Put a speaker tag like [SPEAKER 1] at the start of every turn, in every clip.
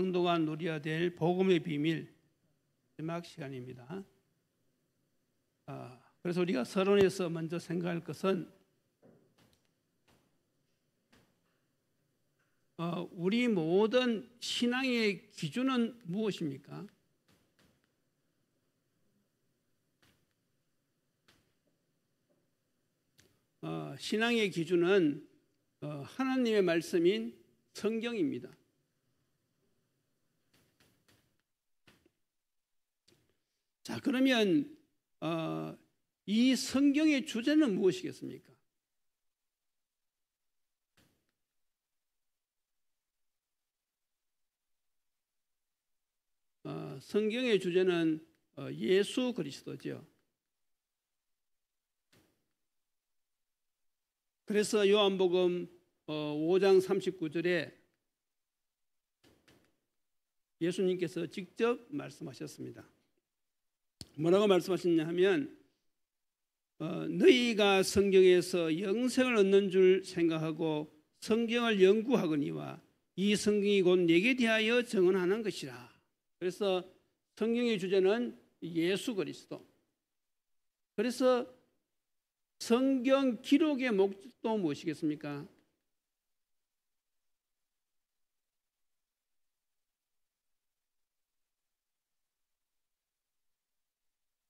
[SPEAKER 1] 성도가 누려야 될 복음의 비밀 마지막 시간입니다. 그래서 우리가 서론에서 먼저 생각할 것은 우리 모든 신앙의 기준은 무엇입니까? 신앙의 기준은 하나님의 말씀인 성경입니다. 자, 그러면 이 성경의 주제는 무엇이겠습니까? 성경의 주제는 예수 그리스도죠. 그래서 요한복음 5장 39절에 예수님께서 직접 말씀하셨습니다. 뭐라고 말씀하셨냐 하면 너희가 성경에서 영생을 얻는 줄 생각하고 성경을 연구하거니와 이 성경이 곧 내게 대하여 증언하는 것이라. 그래서 성경의 주제는 예수 그리스도. 그래서 성경 기록의 목적도 무엇이겠습니까?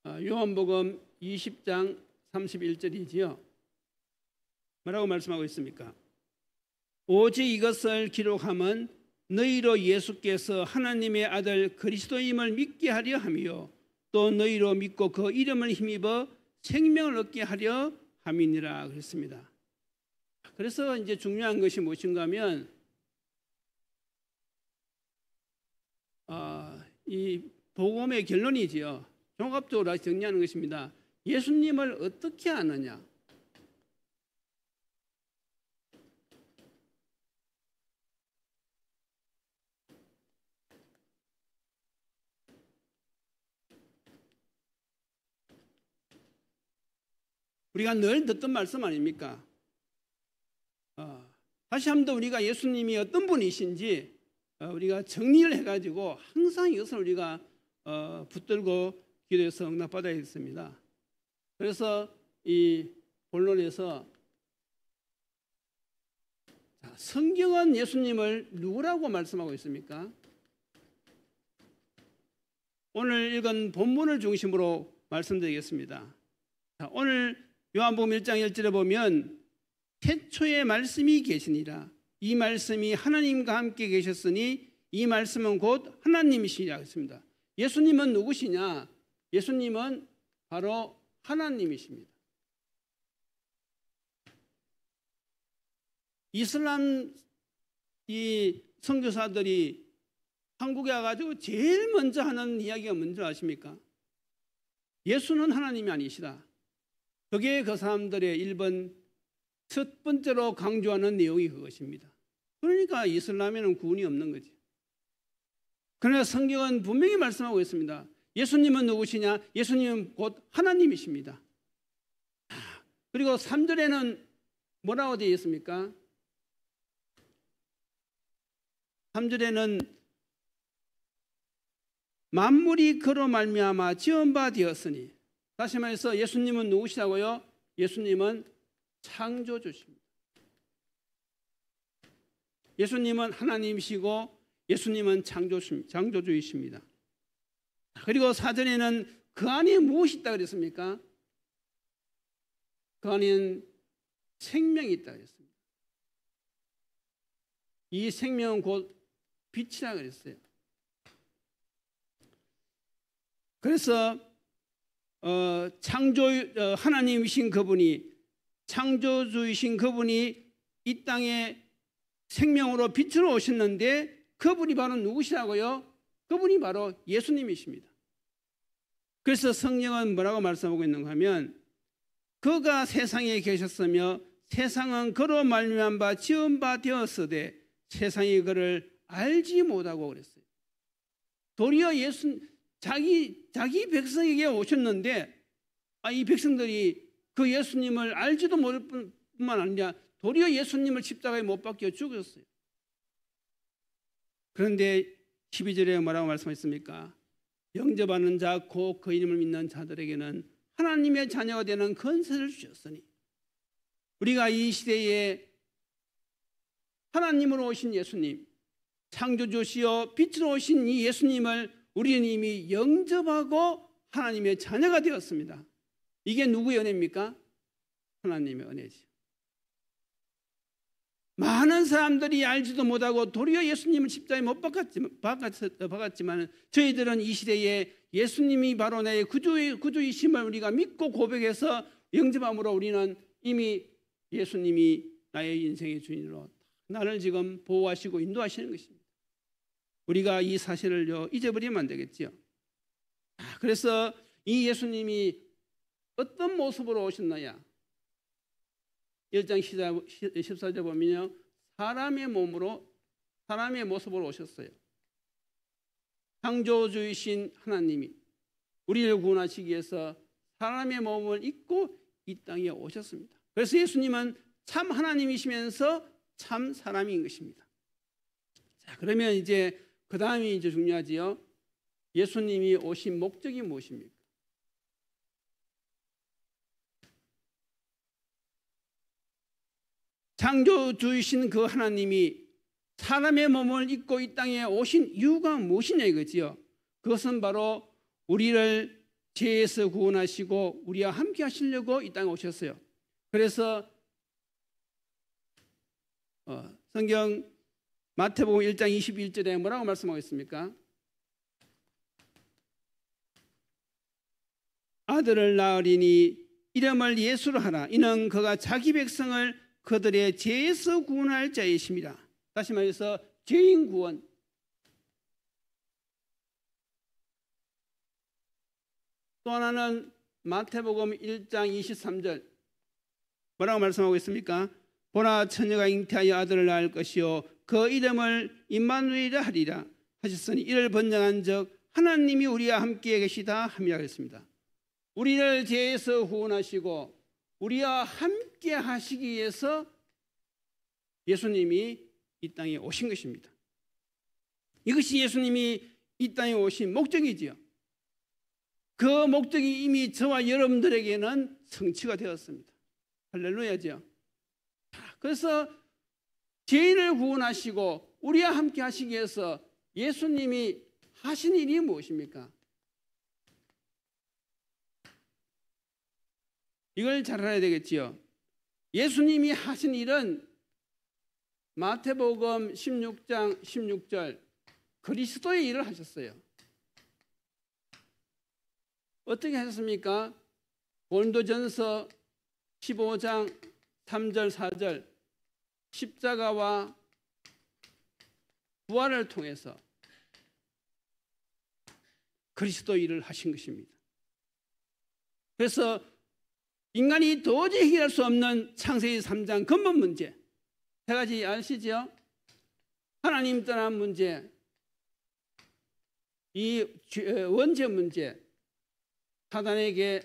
[SPEAKER 1] 요한복음 20장 31절이지요. 뭐라고 말씀하고 있습니까? 오직 이것을 기록함은 너희로 예수께서 하나님의 아들 그리스도임을 믿게 하려 함이요 또 너희로 믿고 그 이름을 힘입어 생명을 얻게 하려 함이니라 그랬습니다. 그래서 이제 중요한 것이 무엇인가 하면 이 복음의 결론이지요. 종합적으로 정리하는 것입니다. 예수님을 어떻게 아느냐? 우리가 늘 듣던 말씀 아닙니까? 다시 한번 우리가 예수님이 어떤 분이신지 우리가 정리를 해가지고 항상 이것을 우리가 붙들고 기도해서 응답받아야겠습니다. 그래서 이 본론에서 성경은 예수님을 누구라고 말씀하고 있습니까? 오늘 읽은 본문을 중심으로 말씀드리겠습니다. 오늘 요한복음 1장 1절에 보면 태초에 말씀이 계시니라 이 말씀이 하나님과 함께 계셨으니 이 말씀은 곧 하나님이시라 했습니다. 예수님은 누구시냐? 예수님은 바로 하나님이십니다. 이슬람 이 선교사들이 한국에 와가지고 제일 먼저 하는 이야기가 뭔지 아십니까? 예수는 하나님이 아니시다. 그게 그 사람들의 1번 첫 번째로 강조하는 내용이 그것입니다. 그러니까 이슬람에는 구원이 없는 거지. 그러나 성경은 분명히 말씀하고 있습니다. 예수님은 누구시냐? 예수님은 곧 하나님이십니다. 그리고 3절에는 뭐라고 되어 있습니까? 3절에는 만물이 그로 말미암아 지은 바 되었으니 다시 말해서 예수님은 누구시라고요? 예수님은 창조주십니다. 예수님은 하나님이시고 예수님은 창조주이십니다. 그리고 4절에는 그 안에 무엇이 있다 그랬습니까? 그 안에는 생명이 있다 그랬습니다. 이 생명은 곧 빛이라 그랬어요. 그래서 하나님이신 그분이 창조주이신 그분이 이 땅에 생명으로 빛으로 오셨는데 그분이 바로 누구시라고요? 그분이 바로 예수님이십니다. 그래서 성경은 뭐라고 말씀하고 있는가 하면 그가 세상에 계셨으며 세상은 그로 말미암아 바 지은 바 되었으되 세상이 그를 알지 못하고 그랬어요. 도리어 자기 백성에게 오셨는데 이 백성들이 그 예수님을 알지도 못할 뿐만 아니라 도리어 예수님을 십자가에 못 박혀 죽였어요. 그런데 12절에 뭐라고 말씀하셨습니까? 영접하는 자 곧 그 이름을 믿는 자들에게는 하나님의 자녀가 되는 권세를 주셨으니, 우리가 이 시대에 하나님으로 오신 예수님, 창조주시여 빛으로 오신 이 예수님을 우리는 이미 영접하고 하나님의 자녀가 되었습니다. 이게 누구의 은혜입니까? 하나님의 은혜죠. 많은 사람들이 알지도 못하고 도리어 예수님을 십자가에 못 박았지만 저희들은 이 시대에 예수님이 바로 나의 구주이심을 우리가 믿고 고백해서 영접함으로 우리는 이미 예수님이 나의 인생의 주인으로 나를 지금 보호하시고 인도하시는 것입니다. 우리가 이 사실을 잊어버리면 안 되겠죠. 그래서 이 예수님이 어떤 모습으로 오셨느냐? 1장 14절 보면요, 사람의 모습으로 오셨어요. 창조주이신 하나님이 우리를 구원하시기 위해서 사람의 몸을 입고 이 땅에 오셨습니다. 그래서 예수님은 참 하나님이시면서 참 사람인 것입니다. 자, 그러면 이제 그 다음이 이제 중요하지요. 예수님이 오신 목적이 무엇입니까? 창조주이신 그 하나님이 사람의 몸을 입고 이 땅에 오신 이유가 무엇이냐 이거지요. 그것은 바로 우리를 죄에서 구원하시고 우리와 함께 하시려고 이 땅에 오셨어요. 그래서 성경 마태복음 1장 21절에 뭐라고 말씀하고 있습니까? 아들을 낳으리니 이름을 예수로 하라. 이는 그가 자기 백성을 그들의 죄에서 구원할 자이십니다. 다시 말해서 죄인 구원. 또 하나는 마태복음 1장 23절 뭐라고 말씀하고 있습니까? 보라, 처녀가 잉태하여 아들을 낳을 것이요 그 이름을 임마누엘이라 하리라 하셨으니 이를 번영한 적 하나님이 우리와 함께 계시다 함이라 했습니다. 우리를 죄에서 구원하시고 우리와 함께 하시기 위해서 예수님이 이 땅에 오신 것입니다. 이것이 예수님이 이 땅에 오신 목적이지요. 그 목적이 이미 저와 여러분들에게는 성취가 되었습니다. 할렐루야죠. 그래서 죄인을 구원하시고 우리와 함께 하시기 위해서 예수님이 하신 일이 무엇입니까? 이걸 잘 알아야 되겠지요. 예수님이 하신 일은 마태복음 16장 16절 그리스도의 일을 하셨어요. 어떻게 하셨습니까? 고린도전서 15장 3절 4절 십자가와 부활을 통해서 그리스도 일을 하신 것입니다. 그래서 인간이 도저히 해결할 수 없는 창세기 3장 근본 문제 세 가지 아시죠? 하나님 떠난 문제, 이 원죄 문제, 사단에게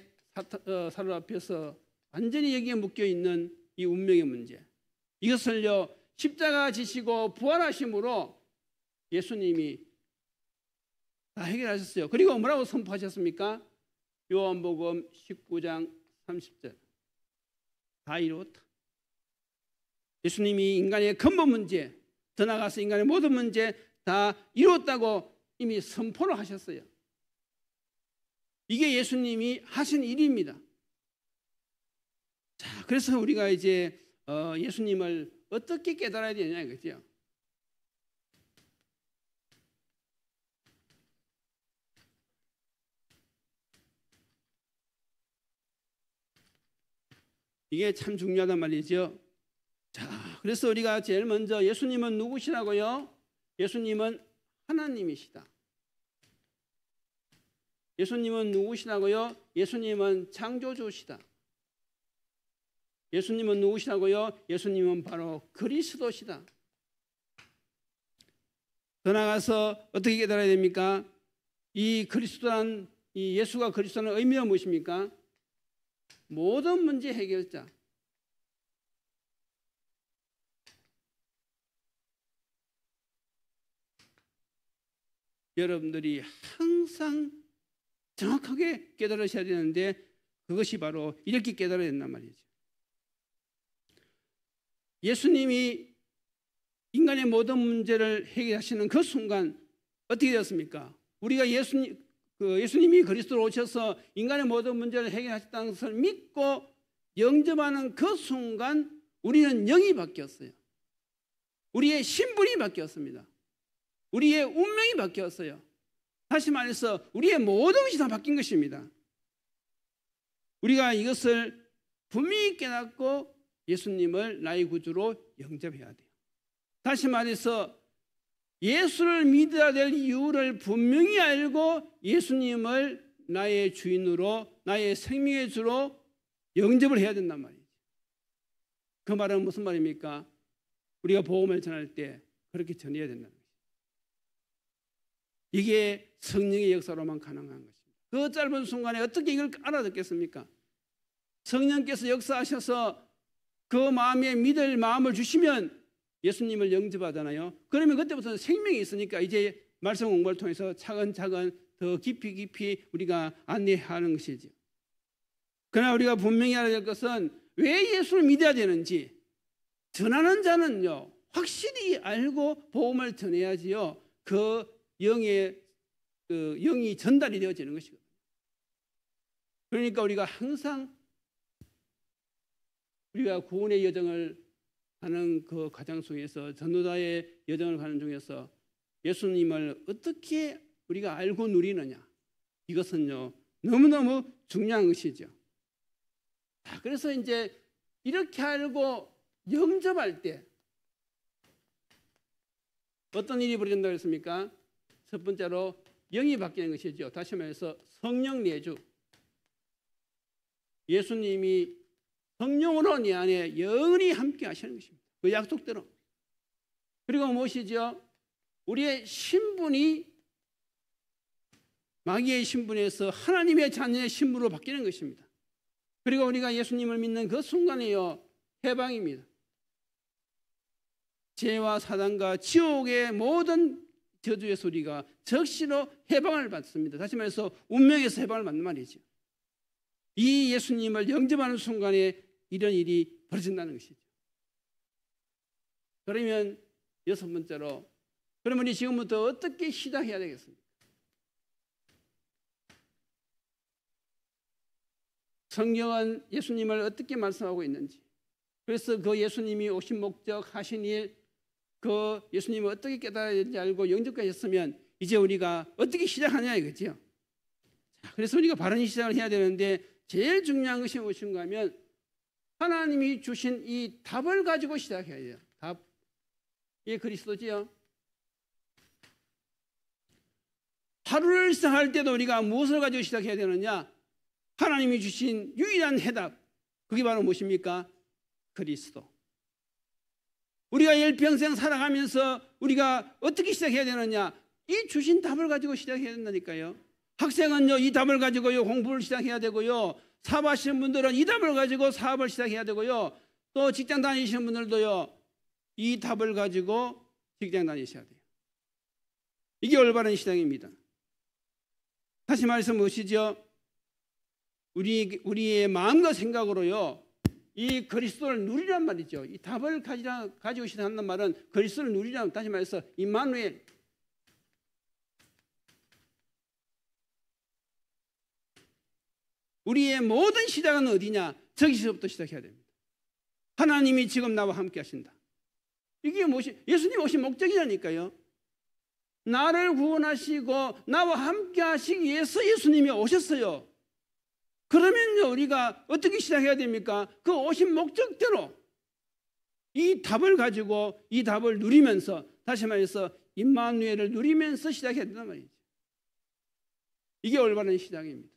[SPEAKER 1] 사로잡혀서 완전히 여기에 묶여있는 이 운명의 문제, 이것을요 십자가 지시고 부활하심으로 예수님이 다 해결하셨어요. 그리고 뭐라고 선포하셨습니까? 요한복음 19장 30절 다 이루었다. 예수님이 인간의 근본 문제, 더 나아가서 인간의 모든 문제 다 이루었다고 이미 선포를 하셨어요. 이게 예수님이 하신 일입니다. 자, 그래서 우리가 이제 예수님을 어떻게 깨달아야 되냐 이거죠. 이게 참 중요하단 말이죠. 자, 그래서 우리가 제일 먼저 예수님은 누구시라고요? 예수님은 하나님이시다. 예수님은 누구시라고요? 예수님은 창조주시다. 예수님은 누구시라고요? 예수님은 바로 그리스도시다. 더 나아가서 어떻게 깨달아야 됩니까? 이 그리스도란, 이 예수가 그리스도는 의미가 무엇입니까? 모든 문제 해결자. 여러분들이 항상 정확하게 깨달으셔야 되는데 그것이 바로 이렇게 깨달아야 된단 말이죠. 예수님이 인간의 모든 문제를 해결하시는 그 순간 어떻게 되었습니까? 우리가 예수님이 그리스도로 오셔서 인간의 모든 문제를 해결하셨다는 것을 믿고 영접하는 그 순간 우리는 영이 바뀌었어요. 우리의 신분이 바뀌었습니다. 우리의 운명이 바뀌었어요. 다시 말해서 우리의 모든 것이 다 바뀐 것입니다. 우리가 이것을 분명히 깨닫고 예수님을 나의 구주로 영접해야 돼요. 다시 말해서 예수를 믿어야 될 이유를 분명히 알고 예수님을 나의 주인으로, 나의 생명의 주로 영접을 해야 된단 말이죠. 그 말은 무슨 말입니까? 우리가 복음을 전할 때 그렇게 전해야 된다는 것입니다. 이게 성령의 역사로만 가능한 것입니다. 그 짧은 순간에 어떻게 이걸 알아듣겠습니까? 성령께서 역사하셔서 그 마음에 믿을 마음을 주시면 예수님을 영접하잖아요. 그러면 그때부터 생명이 있으니까 이제 말씀 공부를 통해서 차근차근 더 깊이 우리가 안내하는 것이죠. 그러나 우리가 분명히 알아야 될 것은 왜 예수를 믿어야 되는지, 전하는 자는요 확실히 알고 복음을 전해야지요 그 영이 전달이 되어지는 것이거든요. 그러니까 우리가 항상 우리가 구원의 여정을 하는 그 과정 속에서, 전도자의 여정을 가는 중에서 예수님을 어떻게 우리가 알고 누리느냐, 이것은요 너무너무 중요한 것이죠. 그래서 이제 이렇게 알고 영접할 때 어떤 일이 벌어진다고 했습니까? 첫 번째로 영이 바뀌는 것이죠. 다시 말해서 성령 내주, 예수님이 성령으로 내 안에 영원히 함께 하시는 것입니다. 그 약속대로. 그리고 무엇이죠? 우리의 신분이 마귀의 신분에서 하나님의 자녀의 신분으로 바뀌는 것입니다. 그리고 우리가 예수님을 믿는 그 순간에요 해방입니다. 죄와 사단과 지옥의 모든 저주에서 우리가 적시로 해방을 받습니다. 다시 말해서 운명에서 해방을 받는 말이죠. 이 예수님을 영접하는 순간에 이런 일이 벌어진다는 것이죠. 그러면 여섯 번째로, 그러면 우리 지금부터 어떻게 시작해야 되겠습니까? 성경은 예수님을 어떻게 말씀하고 있는지, 그래서 그 예수님이 오신 목적, 하신 일, 그 예수님을 어떻게 깨달아야 되는지 알고 영접까지 했으면 이제 우리가 어떻게 시작하냐 이거죠. 그래서 우리가 바른 시작을 해야 되는데 제일 중요한 것이 무엇인가 하면 하나님이 주신 이 답을 가지고 시작해야 돼요. 답. 이게 그리스도지요. 하루를 시작할 때도 우리가 무엇을 가지고 시작해야 되느냐? 하나님이 주신 유일한 해답. 그게 바로 무엇입니까? 그리스도. 우리가 일평생 살아가면서 우리가 어떻게 시작해야 되느냐? 이 주신 답을 가지고 시작해야 된다니까요. 학생은요 이 답을 가지고요 공부를 시작해야 되고요, 사업하시는 분들은 이 답을 가지고 사업을 시작해야 되고요, 또 직장 다니시는 분들도요 이 답을 가지고 직장 다니셔야 돼요. 이게 올바른 시작입니다. 다시 말해서 무엇이죠? 우리의 마음과 생각으로요 이 그리스도를 누리란 말이죠. 이 답을 가지고 시작한다는 말은 그리스도를 누리란, 다시 말해서 임마누엘, 우리의 모든 시작은 어디냐? 저기서부터 시작해야 됩니다. 하나님이 지금 나와 함께 하신다. 이게 무엇이? 예수님 오신 목적이라니까요. 나를 구원하시고 나와 함께 하시기 위해서 예수님이 오셨어요. 그러면요 우리가 어떻게 시작해야 됩니까? 그 오신 목적대로 이 답을 가지고 이 답을 누리면서, 다시 말해서 임마누엘을 누리면서 시작해야 된단 말이죠. 이게 올바른 시작입니다.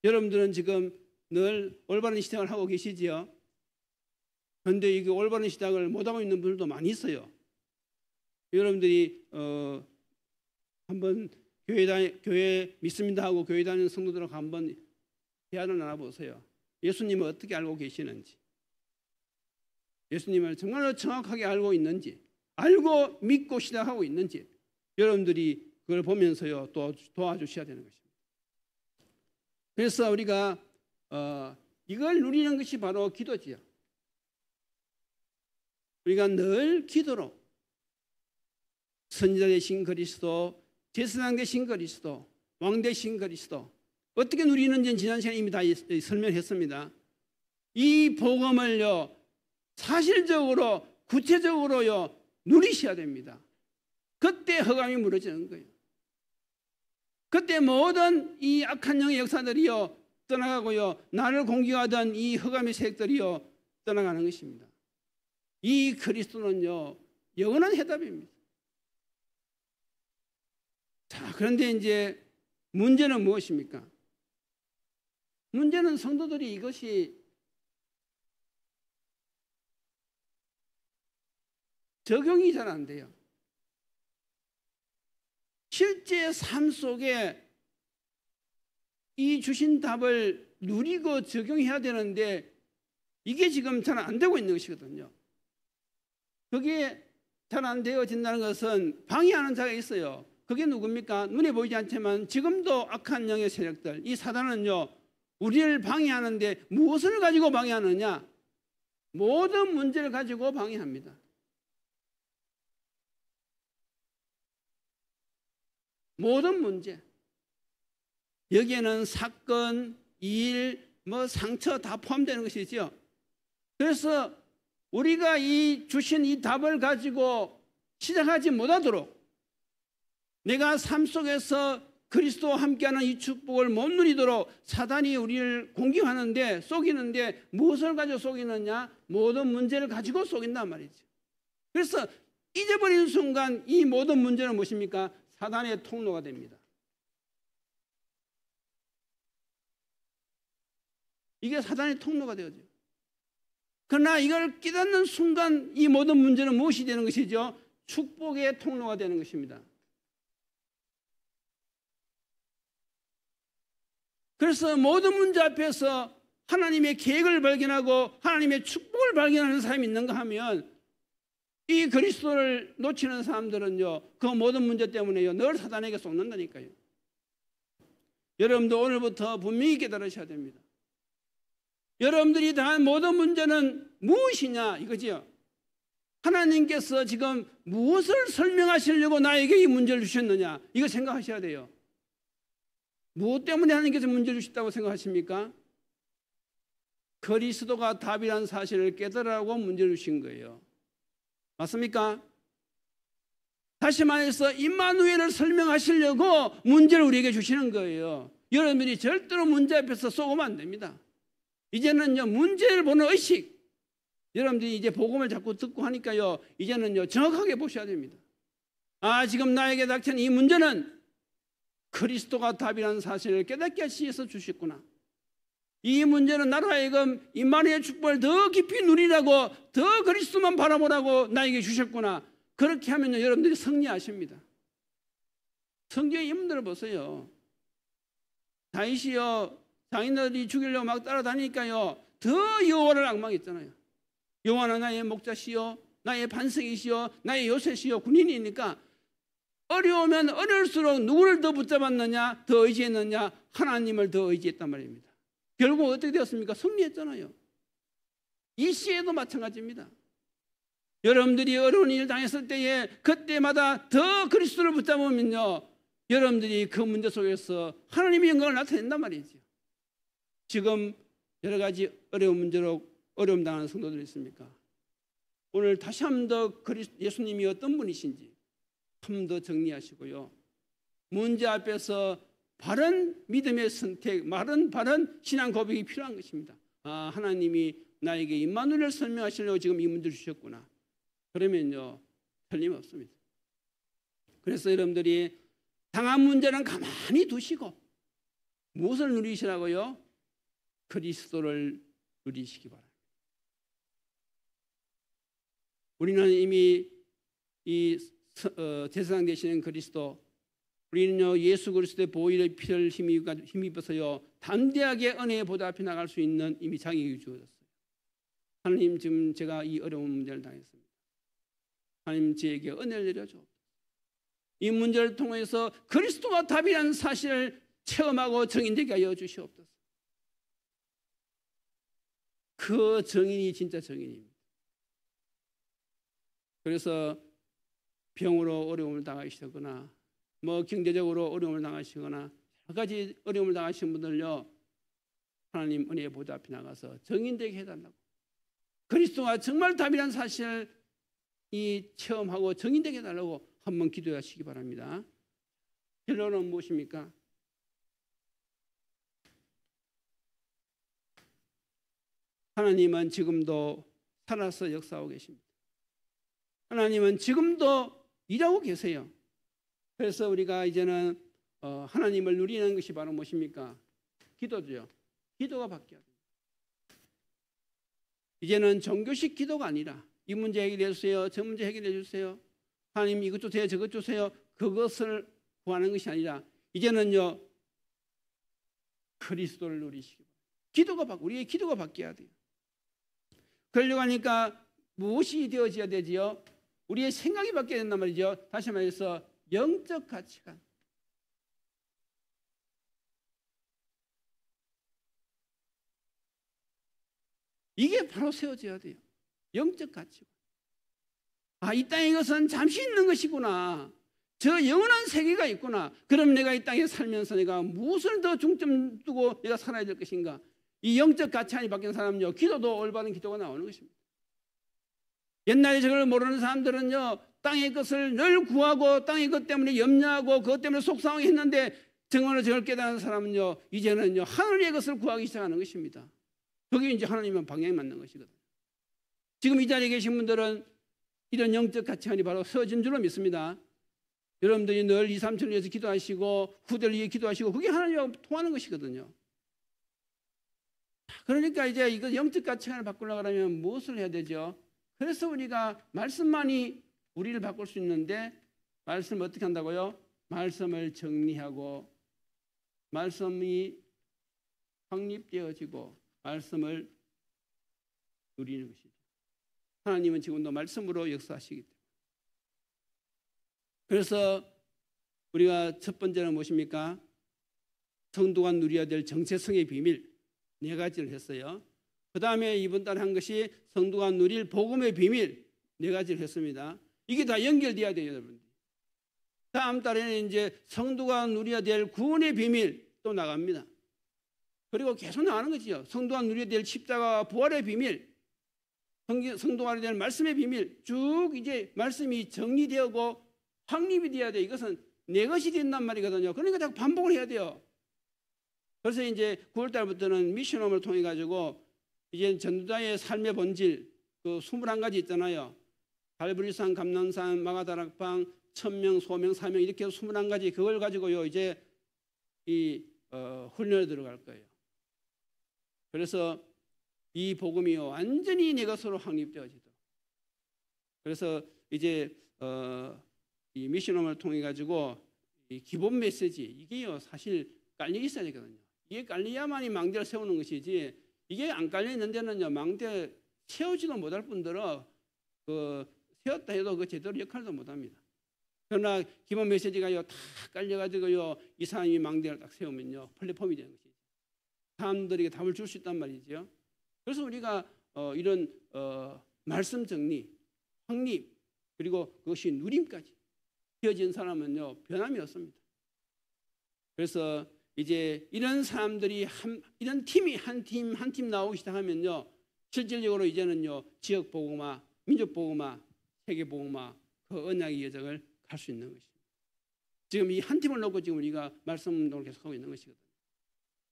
[SPEAKER 1] 여러분들은 지금 늘 올바른 시작을 하고 계시지요? 그런데 이게 올바른 시작을 못하고 있는 분들도 많이 있어요. 여러분들이 한번 교회 믿습니다 하고 교회 다니는 성도들하고 한번 대화를 나눠보세요. 예수님을 어떻게 알고 계시는지, 예수님을 정말로 정확하게 알고 있는지, 알고 믿고 시작하고 있는지 여러분들이 그걸 보면서요 또 도와주셔야 되는 것입니다. 그래서 우리가 이걸 누리는 것이 바로 기도지요. 우리가 늘 기도로 선지자 되신 그리스도, 제사장 되신 그리스도, 왕 되신 그리스도 어떻게 누리는지는 지난 시간에 이미 다 설명했습니다. 이 복음을요 사실적으로 구체적으로요 누리셔야 됩니다. 그때 허감이 무너지는 거예요. 그때 모든 이 악한 영의 역사들이요 떠나가고요 나를 공격하던 이 허감의 세력들이요 떠나가는 것입니다. 이 그리스도는요 영원한 해답입니다. 자, 그런데 이제 문제는 무엇입니까? 문제는 성도들이 이것이 적용이 잘 안 돼요. 실제 삶 속에 이 주신 답을 누리고 적용해야 되는데 이게 지금 잘 안 되고 있는 것이거든요. 그게 잘 안 되어진다는 것은 방해하는 자가 있어요. 그게 누굽니까? 눈에 보이지 않지만 지금도 악한 영의 세력들, 이 사단은요 우리를 방해하는데 무엇을 가지고 방해하느냐? 모든 문제를 가지고 방해합니다. 모든 문제. 여기에는 사건, 일, 상처 다 포함되는 것이죠. 그래서 우리가 이 주신 이 답을 가지고 시작하지 못하도록, 내가 삶 속에서 그리스도와 함께하는 이 축복을 못 누리도록 사단이 우리를 공격하는데, 속이는데 무엇을 가지고 속이느냐? 모든 문제를 가지고 속인단 말이죠. 그래서 잊어버리는 순간 이 모든 문제는 무엇입니까? 사단의 통로가 됩니다. 이게 사단의 통로가 되어져요. 그러나 이걸 깨닫는 순간 이 모든 문제는 무엇이 되는 것이죠? 축복의 통로가 되는 것입니다. 그래서 모든 문제 앞에서 하나님의 계획을 발견하고 하나님의 축복을 발견하는 사람이 있는가 하면, 이 그리스도를 놓치는 사람들은요 그 모든 문제 때문에요 늘 사단에게 속는다니까요. 여러분도 오늘부터 분명히 깨달으셔야 됩니다. 여러분들이 당한 모든 문제는 무엇이냐 이거지요. 하나님께서 지금 무엇을 설명하시려고 나에게 이 문제를 주셨느냐, 이거 생각하셔야 돼요. 무엇 때문에 하나님께서 문제를 주셨다고 생각하십니까? 그리스도가 답이라는 사실을 깨달으라고 문제를 주신 거예요. 맞습니까? 다시 말해서 임마누엘을 설명하시려고 문제를 우리에게 주시는 거예요. 여러분들이 절대로 문제 앞에서 쏘면 안 됩니다. 이제는요 문제를 보는 의식, 여러분들이 이제 복음을 자꾸 듣고 하니까요 이제는요 정확하게 보셔야 됩니다. 아, 지금 나에게 닥친 이 문제는 그리스도가 답이라는 사실을 깨닫게 하시서 주셨구나. 이 문제는 나로 하여금 임마누엘의 축복을 더 깊이 누리라고, 더 그리스도만 바라보라고 나에게 주셨구나. 그렇게 하면요 여러분들이 승리하십니다. 성경의 인물들을 보세요. 다윗이요 장인들이 죽이려고 막 따라다니니까요 더 여호와를 앙망했잖아요. 여호와는 나의 목자시요 나의 반석이시요 나의 요새시요 군인이니까 어려우면 어려울수록 누구를 더 붙잡았느냐, 더 의지했느냐? 하나님을 더 의지했단 말입니다. 결국 어떻게 되었습니까? 승리했잖아요. 이 시에도 마찬가지입니다. 여러분들이 어려운 일 당했을 때에 그때마다 더 그리스도를 붙잡으면요 여러분들이 그 문제 속에서 하나님의 영광을 나타낸단 말이죠. 지금 여러 가지 어려운 문제로 어려움 당하는 성도들이 있습니까? 오늘 다시 한 번 더 예수님이 어떤 분이신지 한 번 더 정리하시고요, 문제 앞에서 바른 믿음의 선택, 바른 신앙 고백이 필요한 것입니다. 아, 하나님이 나에게 임마누엘을 설명하시려고 지금 이 문제를 주셨구나. 그러면요 틀림없습니다. 그래서 여러분들이 당한 문제는 가만히 두시고 무엇을 누리시라고요? 그리스도를 누리시기 바랍니다. 우리는 이미 이 제사장 되시는 그리스도, 우리는요 예수 그리스도의 보혈의 피를 힘입어서요 담대하게 은혜의 보좌 앞에 나갈 수 있는 이미 자격이 주어졌어요. 하나님, 지금 제가 이 어려운 문제를 당했습니다. 하나님, 저에게 은혜를 내려줘. 이 문제를 통해서 그리스도가 답이라는 사실을 체험하고 정인되게 하여 주시옵소서. 그 정인이 진짜 정인입니다. 그래서 병으로 어려움을 당하시거나 뭐 경제적으로 어려움을 당하시거나 여러 가지 어려움을 당하신 분들요, 하나님 은혜의 보좌 앞에 나가서 정인되게 해달라고, 그리스도가 정말 답이라는 사실을 체험하고 정인되게 해달라고 한번 기도하시기 바랍니다. 결론은 무엇입니까? 하나님은 지금도 살아서 역사하고 계십니다. 하나님은 지금도 일하고 계세요. 그래서 우리가 이제는 하나님을 누리는 것이 바로 무엇입니까? 기도죠. 기도가 바뀌어야 돼요. 이제는 종교식 기도가 아니라 이 문제 해결해 주세요, 저 문제 해결해 주세요, 하나님 이것 주세요, 저것 주세요, 그것을 구하는 것이 아니라 이제는요, 그리스도를 누리시기 바랍니다. 우리의 기도가 바뀌어야 돼요. 그러려고 하니까 무엇이 되어져야 되지요? 우리의 생각이 바뀌어야 된단 말이죠. 다시 말해서 영적 가치관. 이게 바로 세워져야 돼요. 영적 가치관. 이 땅의 것은 잠시 있는 것이구나. 저 영원한 세계가 있구나. 그럼 내가 이 땅에 살면서 내가 무엇을 더 중점 두고 내가 살아야 될 것인가? 이 영적 가치관이 바뀐 사람은요, 기도도 올바른 기도가 나오는 것입니다. 옛날에 저걸 모르는 사람들은요, 땅의 것을 늘 구하고 땅의 것 때문에 염려하고 그것 때문에 속상했는데, 정말로 저걸 깨달은 사람은요, 이제는요, 하늘의 것을 구하기 시작하는 것입니다. 그게 이제 하나님은 방향이 맞는 것이거든요. 지금 이 자리에 계신 분들은 이런 영적 가치관이 바로 세워진 줄로 믿습니다. 여러분들이 늘 2, 3천을 위해서 기도하시고 후대를 위해 기도하시고 그게 하나님하고 통하는 것이거든요. 그러니까 이제 이거 영적 가치관을 바꾸려고 하면 무엇을 해야 되죠? 그래서 우리가 말씀만이 우리를 바꿀 수 있는데, 말씀을 어떻게 한다고요? 말씀을 정리하고 말씀이 확립되어지고 말씀을 누리는 것이죠. 하나님은 지금도 말씀으로 역사하시기 때문에. 그래서 우리가 첫 번째는 무엇입니까? 성도가 누려야 될 정체성의 비밀 4가지를 했어요. 그 다음에 이번 달에 한 것이 성도가 누릴 복음의 비밀 4가지를 했습니다. 이게 다 연결돼야 돼요, 여러분. 다음 달에는 이제 성도가 누려야 될 구원의 비밀 또 나갑니다. 그리고 계속 나가는 거지요. 성도가 누려야 될 십자가와 부활의 비밀, 성도가 누려야 될 말씀의 비밀, 쭉 이제 말씀이 정리되고 확립이 돼야 돼요. 이것은 내 것이 된단 말이거든요. 그러니까 자꾸 반복을 해야 돼요. 그래서 이제 9월 달부터는 미션홈을 통해 가지고 이제 전도자의 삶의 본질, 그 21가지 있잖아요. 갈보리산, 감난산, 마가다락방, 천명, 소명, 사명, 이렇게 21가지, 그걸 가지고요 이제 훈련에 들어갈 거예요. 그래서 이 복음이요 완전히 내 것으로 확립되어지도록. 그래서 이제 이 미션홈을 통해 가지고 이 기본 메시지, 이게요 사실 깔려 있어야 되거든요. 이게 깔려야만이 망대를 세우는 것이지, 이게 안 깔려 있는 데는요 망대 세우지도 못할 뿐더러 세웠다 해도 그 제대로 역할도 못합니다. 그러나 기본 메시지가요 다 깔려가지고요 이 사람이 망대를 딱 세우면요 플랫폼이 되는 것이죠. 사람들에게 답을 줄 수 있단 말이죠. 그래서 우리가 이런 말씀 정리, 확립, 그리고 그것이 누림까지 되어진 사람은요 변함이 없습니다. 그래서 이제 이런 사람들이 이런 팀이 한 팀 나오기 시작하면요 실질적으로 이제는요 지역 복음화, 민족 복음화, 세계 복음화, 그 언약의 여정을 갈 수 있는 것입니다. 지금 이 한 팀을 놓고 지금 우리가 말씀 운동을 계속하고 있는 것이거든요.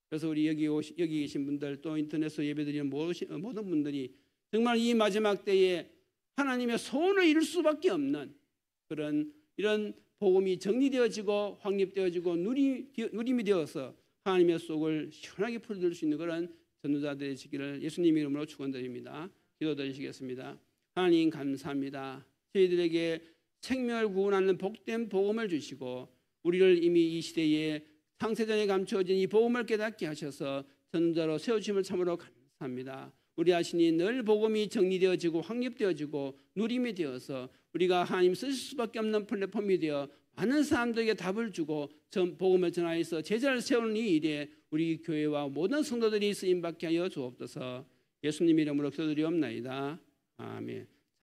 [SPEAKER 1] 그래서 우리 여기 계신 분들, 또 인터넷으로 예배드리는 모든 분들이 정말 이 마지막 때에 하나님의 소원을 이룰 수밖에 없는 이런 복음이 정리되어지고 확립되어지고 누림이 되어서 하나님의 속을 시원하게 풀어줄 수 있는 그런 전도자들이 되시기를 예수님 이름으로 축원드립니다. 기도드리시겠습니다. 하나님 감사합니다. 저희들에게 생명을 구원하는 복된 복음을 주시고 우리를 이미 이 시대에 창세전에 감추어진 이 복음을 깨닫게 하셔서 전도자로 세우심을 참으로 감사합니다. 우리 자신이 늘 복음이 정리되어지고 확립되어지고 누림이 되어서 우리가 하나님 쓰실 수밖에 없는 플랫폼이 되어 많은 사람들에게 답을 주고 복음을 전하여서 제자를 세우는 이 일에 우리 교회와 모든 성도들이 쓰임받게 하여 주옵소서. 예수님 이름으로 기도드리옵나이다. 아멘.